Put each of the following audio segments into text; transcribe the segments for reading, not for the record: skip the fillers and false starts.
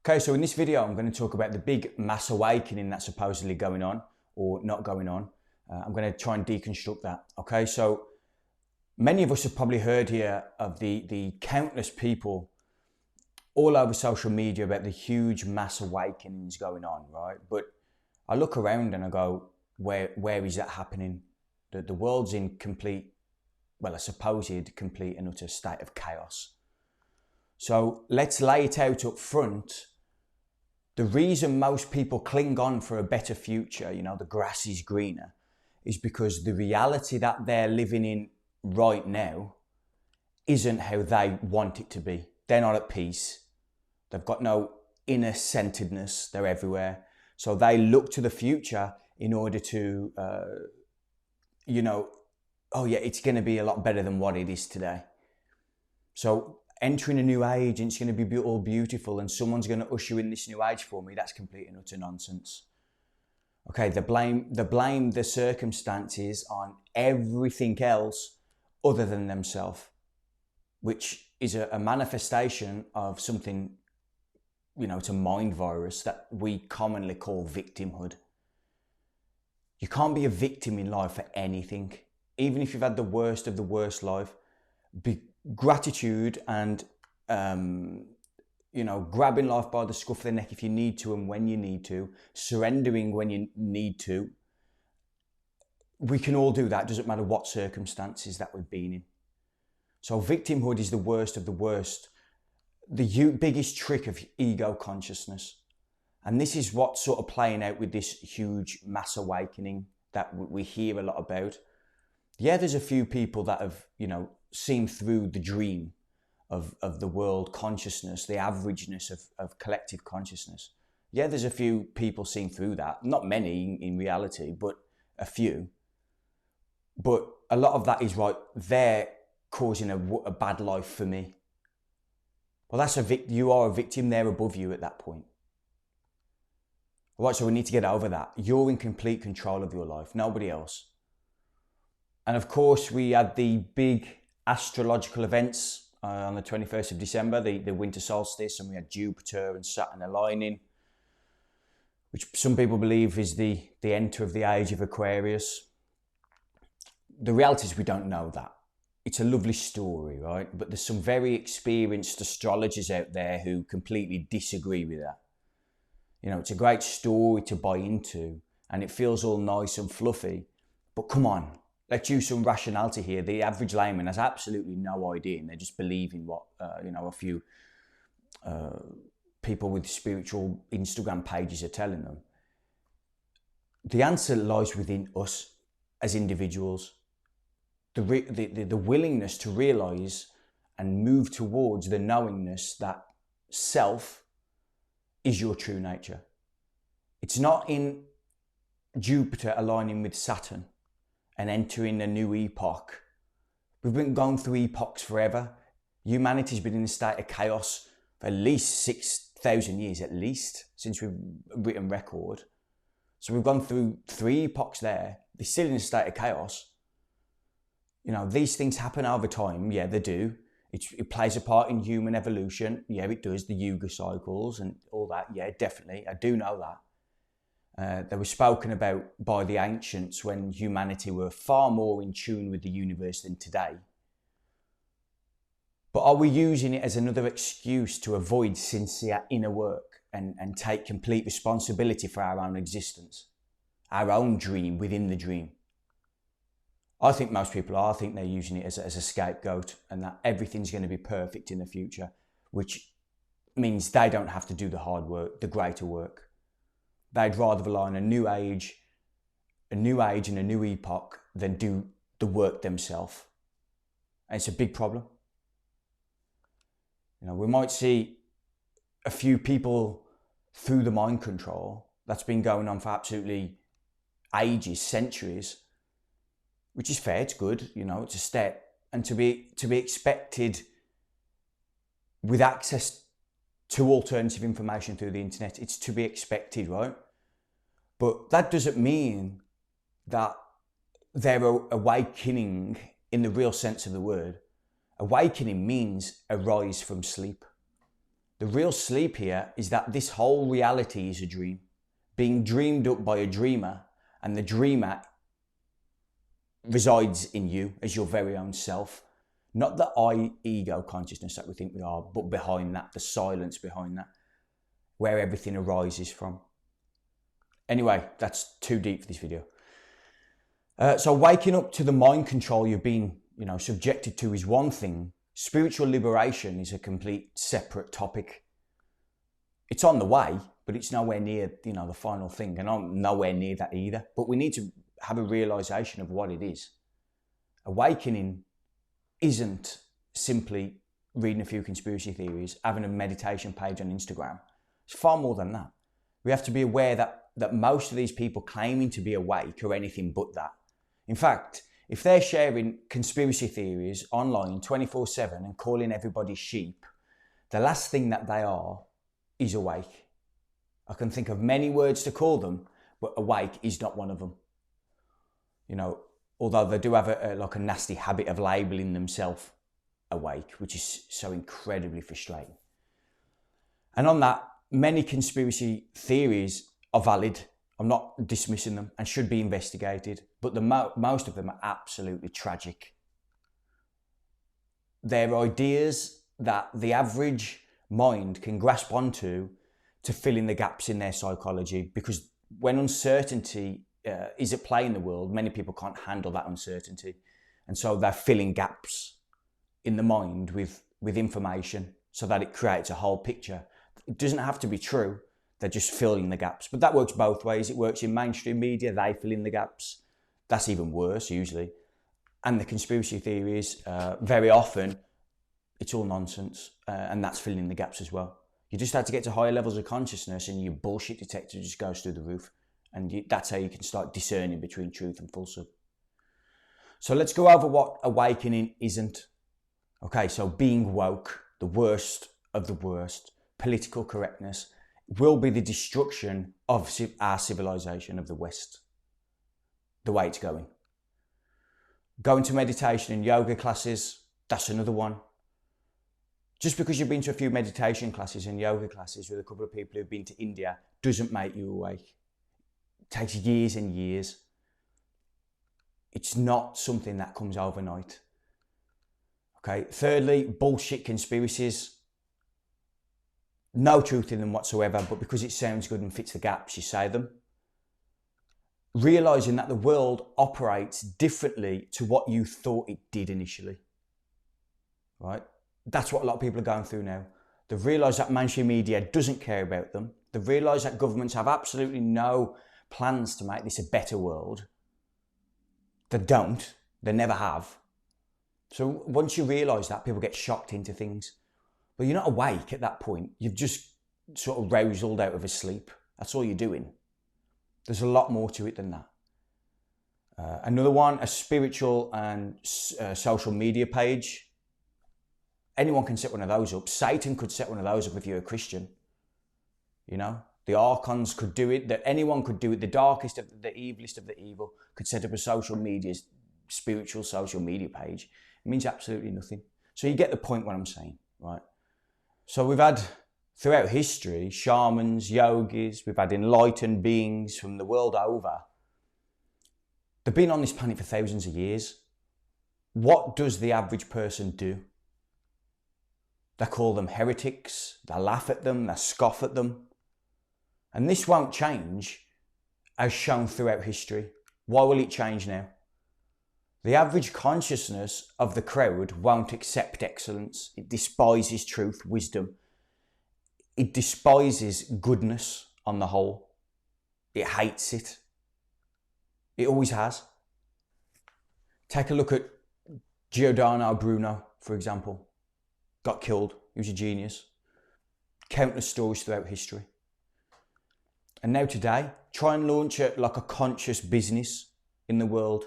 Okay, so in this video, I'm going to talk about the big mass awakening that's supposedly going on or not going on. I'm going to try and deconstruct that. Okay, so many of us have probably heard here of the countless people all over social media about the huge mass awakenings going on, right? But I look around and I go, where is that happening? The world's in complete, well, a supposed complete and utter state of chaos. So let's lay it out up front. The reason most people cling on for a better future, the grass is greener, is because the reality that they're living in right now isn't how they want it to be. They're not at peace. They've got no inner centeredness. They're everywhere. So they look to the future in order to, oh yeah, it's going to be a lot better than what it is today. So entering a new age and it's going to be all beautiful and someone's going to usher in this new age for me, that's complete and utter nonsense. Okay, they blame the circumstances on everything else other than themselves, which is a manifestation of something, it's a mind virus that we commonly call victimhood. You can't be a victim in life for anything. Even if you've had the worst of the worst life, gratitude and grabbing life by the scruff of the neck if you need to and when you need to, surrendering when you need to. We can all do that. Doesn't matter what circumstances that we've been in. So victimhood is the worst of the worst, the biggest trick of ego consciousness. And this is what's sort of playing out with this huge mass awakening that we hear a lot about. Yeah, there's a few people that have, seen through the dream of the world consciousness, the averageness of collective consciousness. Yeah, there's a few people seen through that. Not many in reality, but a few. But a lot of that is right, they're causing a bad life for me. Well, you are a victim, they're above you at that point. Right, so we need to get over that. You're in complete control of your life, nobody else. And of course, we had the big astrological events on the 21st of December, the winter solstice, and we had Jupiter and Saturn aligning, which some people believe is the enter of the age of Aquarius. The reality is we don't know that. It's a lovely story, right? But there's some very experienced astrologers out there who completely disagree with that. It's a great story to buy into and it feels all nice and fluffy, but come on. Let's use some rationality here. The average layman has absolutely no idea and they're just believing what, a few people with spiritual Instagram pages are telling them. The answer lies within us as individuals. The willingness to realise and move towards the knowingness that self is your true nature. It's not in Jupiter aligning with Saturn and entering a new epoch. We've been going through epochs forever. Humanity's been in a state of chaos for at least 6,000 years, at least, since we've written record. So we've gone through 3 epochs there. They're still in a state of chaos. These things happen over time. Yeah, they do. It plays a part in human evolution. Yeah, it does. The Yuga cycles and all that. Yeah, definitely. I do know that. They were spoken about by the ancients when humanity were far more in tune with the universe than today. But are we using it as another excuse to avoid sincere inner work and take complete responsibility for our own existence, our own dream within the dream? I think most people are. I think they're using it as a scapegoat and that everything's going to be perfect in the future, which means they don't have to do the hard work, the greater work. They'd rather rely on a new age and a new epoch than do the work themselves. And it's a big problem. We might see a few people through the mind control that's been going on for absolutely ages, centuries, which is fair, it's good, it's a step. And to be expected with access to alternative information through the internet, it's to be expected, right? But that doesn't mean that they're awakening in the real sense of the word. Awakening means arise from sleep. The real sleep here is that this whole reality is a dream, being dreamed up by a dreamer, and the dreamer resides in you as your very own self. Not the I, ego consciousness that we think we are, but behind that, the silence behind that, where everything arises from. Anyway, that's too deep for this video. So waking up to the mind control you've been, subjected to is one thing. Spiritual liberation is a complete separate topic. It's on the way, but it's nowhere near, the final thing. And I'm nowhere near that either. But we need to have a realization of what it is. Awakening isn't simply reading a few conspiracy theories, having a meditation page on Instagram. It's far more than that. We have to be aware that most of these people claiming to be awake are anything but that. In fact, if they're sharing conspiracy theories online 24/7 and calling everybody sheep, the last thing that they are is awake. I can think of many words to call them, but awake is not one of them. Although they do have a nasty habit of labeling themselves awake, which is so incredibly frustrating. And on that, many conspiracy theories are valid. I'm not dismissing them and should be investigated, but most of them are absolutely tragic. They're ideas that the average mind can grasp onto to fill in the gaps in their psychology, because when uncertainty is at play in the world, many people can't handle that uncertainty. And so they're filling gaps in the mind with information so that it creates a whole picture. It doesn't have to be true. They're just filling the gaps. But that works both ways. It works in mainstream media. They fill in the gaps. That's even worse, usually. And the conspiracy theories, very often, it's all nonsense. And that's filling the gaps as well. You just have to get to higher levels of consciousness and your bullshit detector just goes through the roof. And that's how you can start discerning between truth and falsehood. So let's go over what awakening isn't. Okay, so being woke, the worst of the worst, political correctness, will be the destruction of our civilization of the West. The way it's going. Going to meditation and yoga classes, that's another one. Just because you've been to a few meditation classes and yoga classes with a couple of people who've been to India doesn't make you awake. It takes years and years. It's not something that comes overnight. Okay. Thirdly, bullshit conspiracies. No truth in them whatsoever, but because it sounds good and fits the gaps, you say them. Realizing that the world operates differently to what you thought it did initially. Right? That's what a lot of people are going through now. They've realised that mainstream media doesn't care about them. They've realised that governments have absolutely no plans to make this a better world. They don't. They never have. So once you realise that, people get shocked into things. But you're not awake at that point. You've just sort of roused out of a sleep. That's all you're doing. There's a lot more to it than that. Another one, a spiritual and social media page. Anyone can set one of those up. Satan could set one of those up if you're a Christian. The archons could do it. That anyone could do it. The darkest of the evilest of the evil could set up a spiritual social media page. It means absolutely nothing. So you get the point what I'm saying, right? So we've had, throughout history, shamans, yogis, we've had enlightened beings from the world over. They've been on this planet for thousands of years. What does the average person do? They call them heretics, they laugh at them, they scoff at them. And this won't change as shown throughout history. Why will it change now? The average consciousness of the crowd won't accept excellence. It despises truth, wisdom. It despises goodness on the whole. It hates it. It always has. Take a look at Giordano Bruno, for example. Got killed. He was a genius. Countless stories throughout history. And now today, try and launch a conscious business in the world.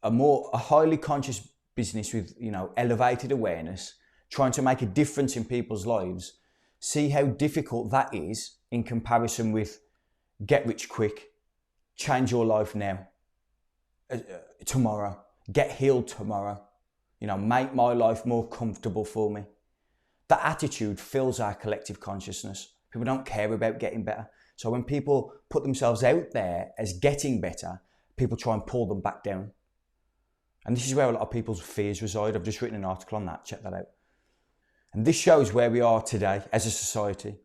A highly conscious business with, elevated awareness, trying to make a difference in people's lives. See how difficult that is in comparison with get rich quick, change your life now, tomorrow, get healed tomorrow, make my life more comfortable for me. That attitude fills our collective consciousness. People don't care about getting better. So when people put themselves out there as getting better, people try and pull them back down. And this is where a lot of people's fears reside. I've just written an article on that, check that out. And this shows where we are today as a society.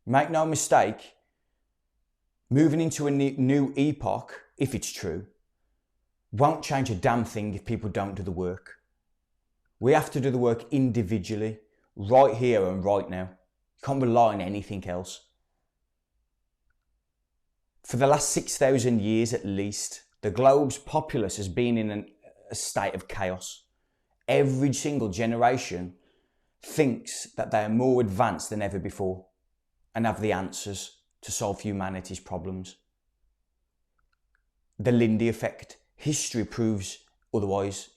Make no mistake, moving into a new epoch, if it's true, won't change a damn thing if people don't do the work. We have to do the work individually, right here and right now. You can't rely on anything else. For the last 6,000 years at least, the globe's populace has been in a state of chaos. Every single generation thinks that they are more advanced than ever before and have the answers to solve humanity's problems. The Lindy effect. History proves otherwise.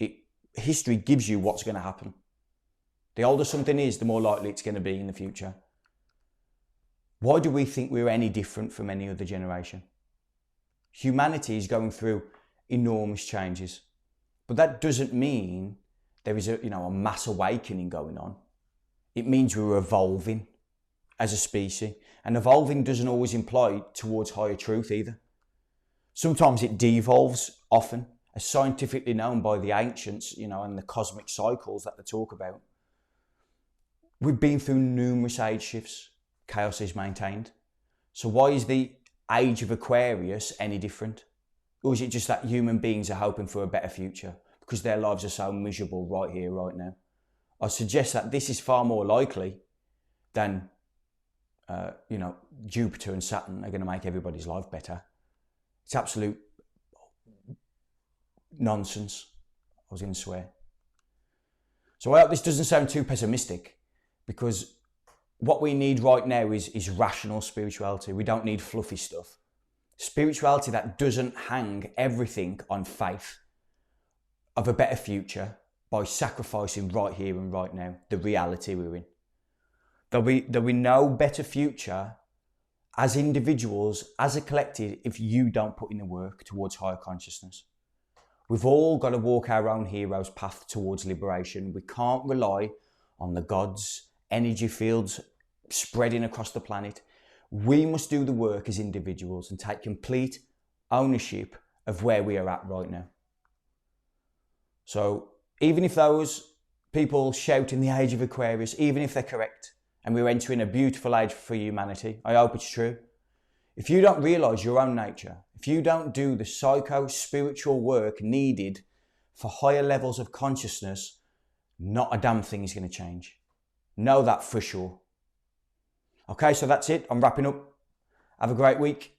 History gives you what's going to happen. The older something is, the more likely it's going to be in the future. Why do we think we're any different from any other generation? Humanity is going through enormous changes, but that doesn't mean there is a mass awakening going on. It means we're evolving as a species, and evolving doesn't always imply towards higher truth either. Sometimes it devolves, often, as scientifically known by the ancients, and the cosmic cycles that they talk about. We've been through numerous age shifts. Chaos is maintained. So why is the age of Aquarius any different? Or is it just that human beings are hoping for a better future because their lives are so miserable right here, right now? I suggest that this is far more likely than, Jupiter and Saturn are going to make everybody's life better. It's absolute nonsense. I was going to swear. So I hope this doesn't sound too pessimistic, because what we need right now is rational spirituality. We don't need fluffy stuff. Spirituality that doesn't hang everything on faith of a better future by sacrificing right here and right now, the reality we're in. There'll be no better future as individuals, as a collective, if you don't put in the work towards higher consciousness. We've all got to walk our own hero's path towards liberation. We can't rely on the gods, energy fields spreading across the planet. We must do the work as individuals and take complete ownership of where we are at right now. So even if those people shout in the age of Aquarius, even if they're correct, and we're entering a beautiful age for humanity, I hope it's true. If you don't realise your own nature, if you don't do the psycho-spiritual work needed for higher levels of consciousness, not a damn thing is going to change. Know that for sure. Okay, so that's it. I'm wrapping up. Have a great week.